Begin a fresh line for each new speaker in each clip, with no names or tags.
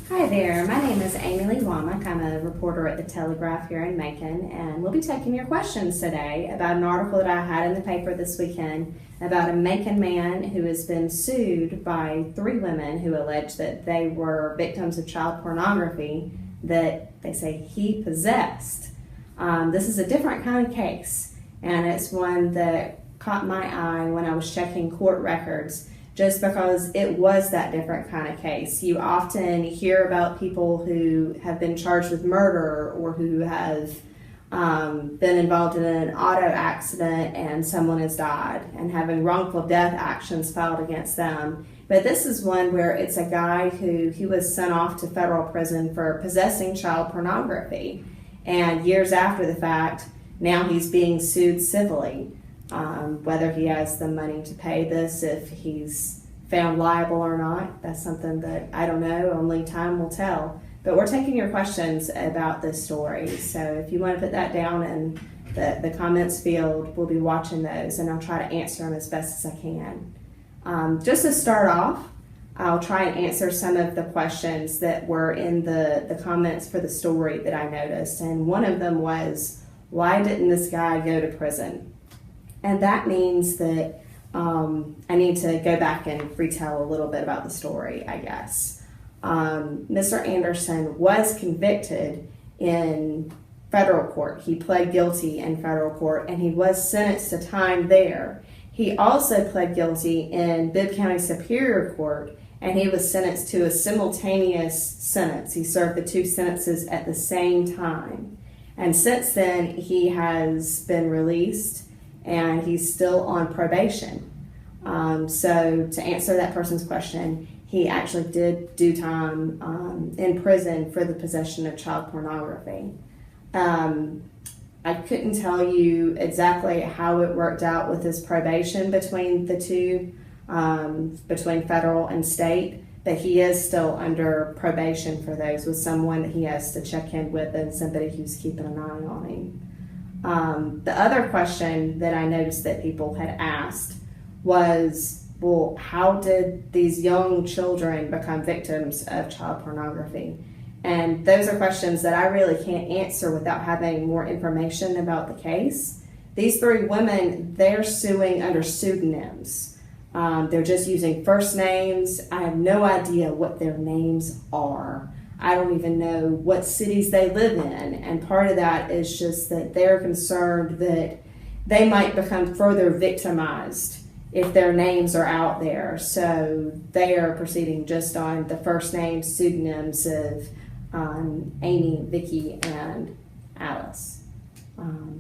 Hi there, my name is Amy Leigh Womack. I'm a reporter at the Telegraph here in Macon, and we'll be taking your questions today about an article that I had in the paper this weekend about a Macon man who has been sued by 3 women who allege that they were victims of child pornography that they say he possessed. This is a different kind of case, and it's one that caught my eye when I was checking court records, just because it was that different kind of case. You often hear about people who have been charged with murder or who have been involved in an auto accident and someone has died and having wrongful death actions filed against them. But this is one where it's a guy who he was sent off to federal prison for possessing child pornography. And years after the fact, now he's being sued civilly. Whether he has the money to pay this, if he's found liable or not, that's something that I don't know, only time will tell. But we're taking your questions about this story, so if you want to put that down in the comments field, we'll be watching those and I'll try to answer them as best as I can. Just to start off, I'll try and answer some of the questions that were in the comments for the story that I noticed, and one of them was, why didn't this guy go to prison? And that means that I need to go back and retell a little bit about the story, I guess. Mr. Anderson was convicted in federal court. He pled guilty in federal court, and he was sentenced to time there. He also pled guilty in Bibb County Superior Court, and he was sentenced to a simultaneous sentence. He served the 2 sentences at the same time. And since then, he has been released, and he's still on probation. So to answer that person's question, he actually did do time in prison for the possession of child pornography. I couldn't tell you exactly how it worked out with his probation between the two, between federal and state, but he is still under probation for those, with someone that he has to check in with and somebody who's keeping an eye on him. The other question that I noticed that people had asked was, well, how did these young children become victims of child pornography? And those are questions that I really can't answer without having more information about the case. These 3 women, they're suing under pseudonyms. They're just using first names. I have no idea what their names are. I don't even know what cities they live in, and part of that is just that they're concerned that they might become further victimized if their names are out there. So they are proceeding just on the first name pseudonyms of Amy, Vicky, and Alice.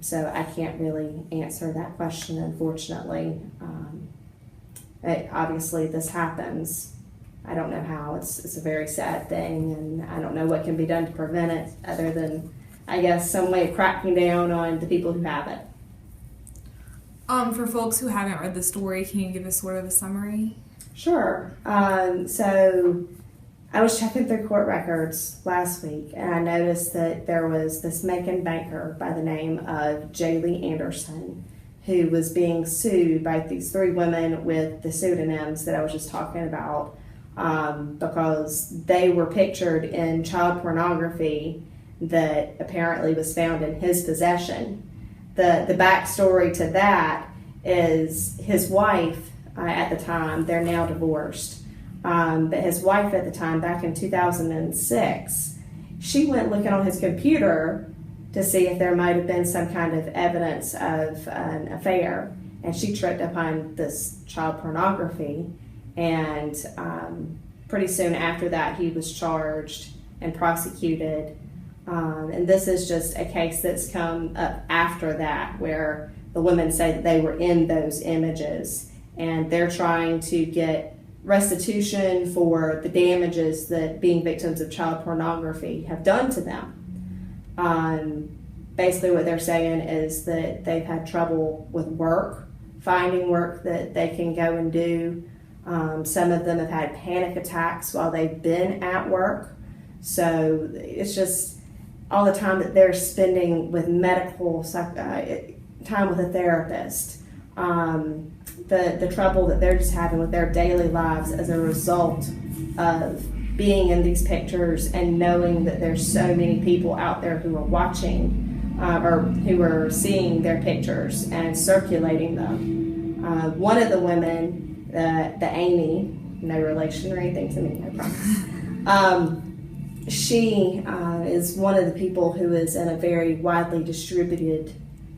So I can't really answer that question, unfortunately. Obviously this happens. I don't know how. It's a very sad thing, and I don't know what can be done to prevent it other than, I guess, some way of cracking down on the people who have it.
For folks who haven't read the story, can you give us sort of a summary?
Sure. So I was checking through court records last week, and I noticed that there was this Macon banker by the name of Lee Anderson who was being sued by these 3 women with the pseudonyms that I was just talking about. Because they were pictured in child pornography that apparently was found in his possession. The backstory to that is his wife at the time, they're now divorced, but his wife at the time, back in 2006, she went looking on his computer to see if there might have been some kind of evidence of an affair, and she tripped upon this child pornography. And pretty soon after that, he was charged and prosecuted. And this is just a case that's come up after that, where the women say that they were in those images, and they're trying to get restitution for the damages that being victims of child pornography have done to them. Basically what they're saying is that they've had trouble with work, finding work that they can go and do. Some of them have had panic attacks while they've been at work. So it's just all the time that they're spending with medical time with a therapist. The trouble that they're just having with their daily lives as a result of being in these pictures and knowing that there's so many people out there who are watching or who are seeing their pictures and circulating them. One of the women, the Amy, no relation or anything to me, I promise. She is one of the people who is in a very widely distributed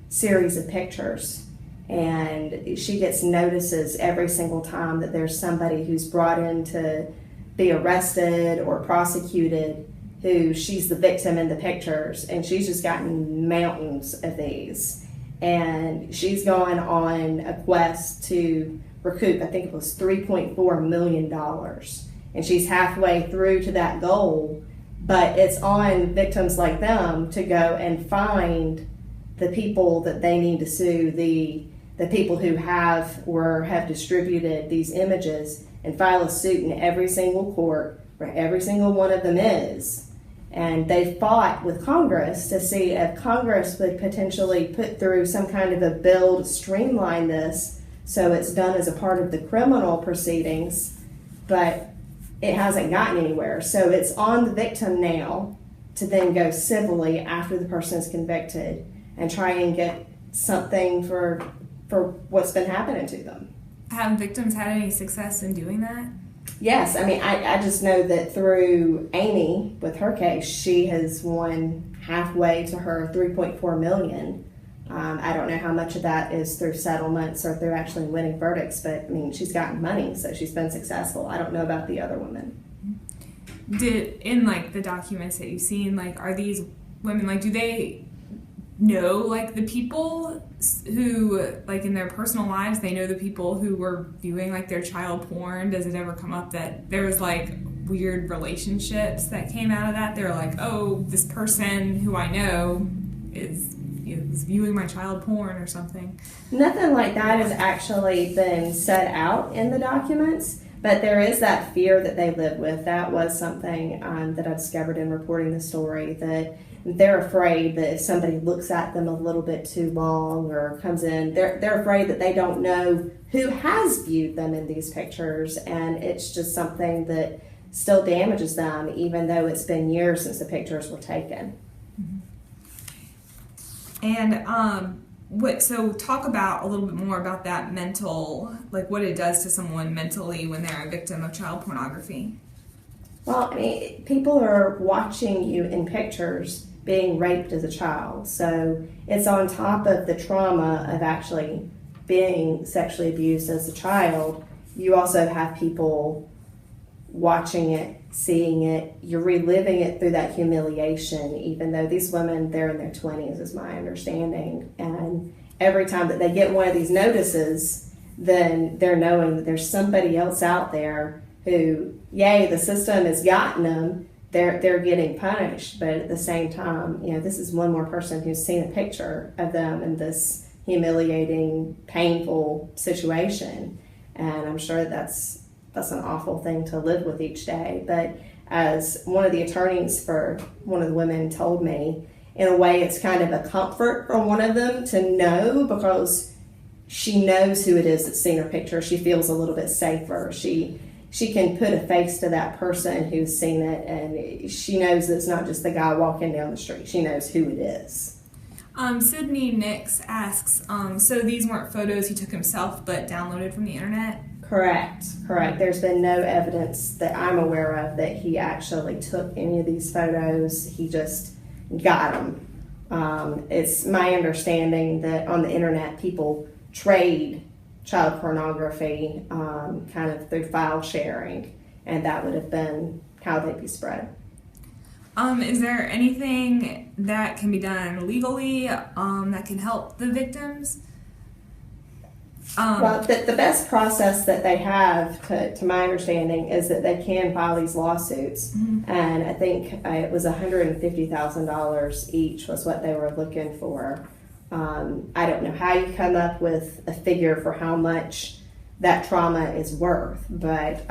series of pictures, and she gets notices every single time that there's somebody who's brought in to be arrested or prosecuted who she's the victim in the pictures, and she's just gotten mountains of these, and she's going on a quest to recoup, I think it was $3.4 million, and she's halfway through to that goal. But it's on victims like them to go and find the people that they need to sue, the people who have or have distributed these images, and file a suit in every single court where every single one of them is. And they fought with Congress to see if Congress would potentially put through some kind of a bill to streamline this so it's done as a part of the criminal proceedings, but it hasn't gotten anywhere. So it's on the victim now to then go civilly after the person is convicted and try and get something for what's been happening to them.
Have victims had any success in doing that?
Yes, I mean, I just know that through Amy, with her case, she has won halfway to her $3.4 million. I don't know how much of that is through settlements or through actually winning verdicts, but I mean, she's gotten money, so she's been successful. I don't know about the other women.
In like the documents that you've seen, like, are these women, like, do they know like the people who, like, in their personal lives, they know the people who were viewing like their child porn? Does it ever come up that there was like weird relationships that came out of that? They're like, oh, this person who I know is viewing my child porn or something.
Nothing like that has actually been set out in the documents, but there is that fear that they live with. That was something that I discovered in reporting the story, that they're afraid that if somebody looks at them a little bit too long or comes in, they're afraid that they don't know who has viewed them in these pictures, and it's just something that still damages them even though it's been years since the pictures were taken.
And so talk about a little bit more about that mental, like what it does to someone mentally when they're a victim of child pornography.
Well, I mean, people are watching you in pictures being raped as a child, so it's on top of the trauma of actually being sexually abused as a child. You also have people watching it, seeing it, you're reliving it through that humiliation, even though these women, they're in their 20s is my understanding, and every time that they get one of these notices, then they're knowing that there's somebody else out there who, yay, the system has gotten them, they're getting punished, but at the same time, you know, this is one more person who's seen a picture of them in this humiliating, painful situation, and I'm sure that's an awful thing to live with each day. But as one of the attorneys for one of the women told me, in a way it's kind of a comfort for one of them to know, because she knows who it is that's seen her picture. She feels a little bit safer. She can put a face to that person who's seen it, and she knows that it's not just the guy walking down the street. She knows who it is.
Sydney Nix asks, so these weren't photos he took himself but downloaded from the internet? Correct.
There's been no evidence that I'm aware of that he actually took any of these photos. He just got them. It's my understanding that on the internet people trade child pornography kind of through file sharing, and that would have been how they'd be spread.
Is there anything that can be done legally that can help the victims?
Well, the best process that they have, to my understanding, is that they can file these lawsuits. Mm-hmm. And I think it was $150,000 each was what they were looking for. I don't know how you come up with a figure for how much that trauma is worth, but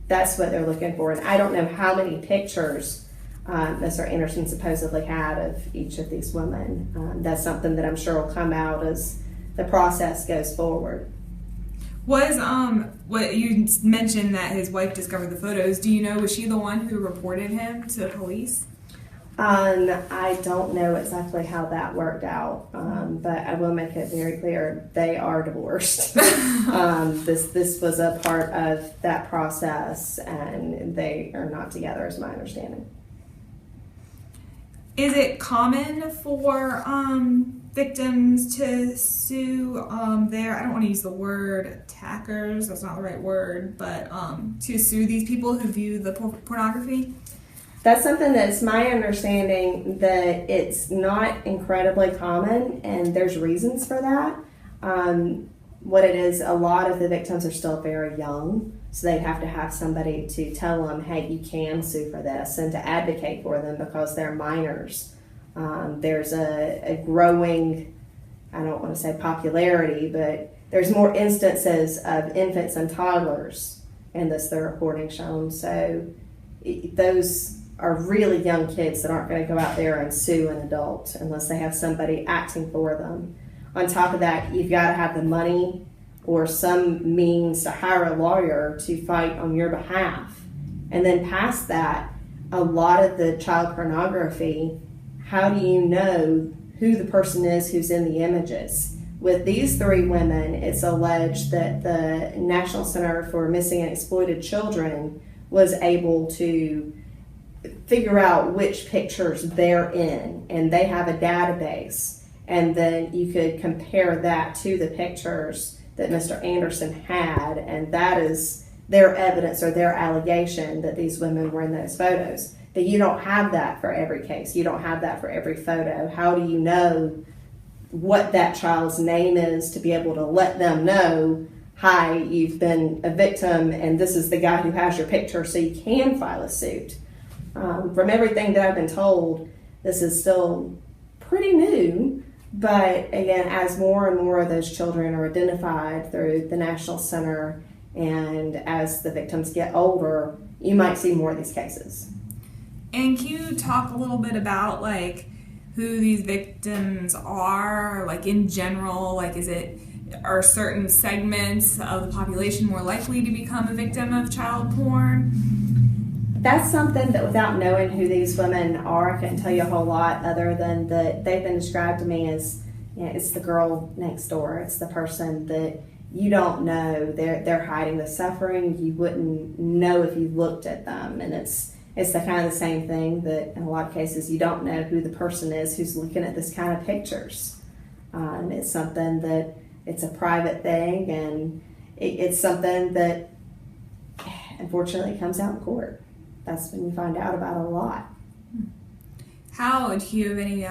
that's what they're looking for. And I don't know how many pictures Mr. Anderson supposedly had of each of these women. That's something that I'm sure will come out as the process goes forward.
Was what you mentioned that his wife discovered the photos? Do you know, was she the one who reported him to police?
I don't know exactly how that worked out, but I will make it very clear they are divorced. This was a part of that process, and they are not together, is my understanding.
Is it common for victims to sue I don't want to use the word attackers, that's not the right word, but to sue these people who view the pornography?
That's something that's my understanding that it's not incredibly common, and there's reasons for that. What it is, a lot of the victims are still very young, so they'd have to have somebody to tell them, hey, you can sue for this, and to advocate for them because they're minors. There's a growing, I don't want to say popularity, but there's more instances of infants and toddlers in this, the reporting shown. So those are really young kids that aren't going to go out there and sue an adult unless they have somebody acting for them. On top of that, you've got to have the money or some means to hire a lawyer to fight on your behalf. And then past that, a lot of the child pornography, how do you know who the person is who's in the images? With these three women, it's alleged that the National Center for Missing and Exploited Children was able to figure out which pictures they're in, and they have a database, and then you could compare that to the pictures that Mr. Anderson had, and that is their evidence or their allegation that these women were in those photos. But you don't have that for every case. You don't have that for every photo. How do you know what that child's name is to be able to let them know, hi, you've been a victim and this is the guy who has your picture, so you can file a suit? From everything that I've been told, this is still pretty new, but again, as more and more of those children are identified through the National Center, and as the victims get older, you might see more of these cases.
And can you talk a little bit about like who these victims are, like in general? Like, are certain segments of the population more likely to become a victim of child porn?
That's something that, without knowing who these women are, I couldn't tell you a whole lot other than that they've been described to me as, it's the girl next door. It's the person that you don't know. They're hiding the suffering. You wouldn't know if you looked at them. And it's the kind of the same thing that in a lot of cases you don't know who the person is who's looking at this kind of pictures. It's something that it's a private thing, and it's something that unfortunately comes out in court. That's when you find out about it a lot.
How do you have any,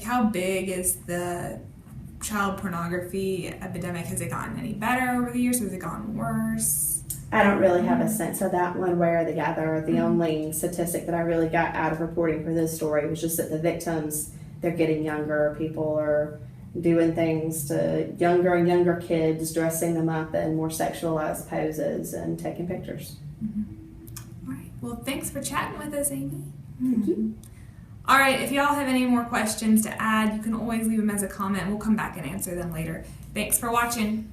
how big is the child pornography epidemic? Has it gotten any better over the years? Has it gotten worse?
I don't really have a sense of that one way or the other. The only statistic that I really got out of reporting for this story was just that the victims, they're getting younger. People are doing things to younger and younger kids, dressing them up in more sexualized poses and taking pictures.
All right. Well, thanks for chatting with us, Amy.
Thank you.
All right. If y'all have any more questions to add, you can always leave them as a comment. We'll come back and answer them later. Thanks for watching.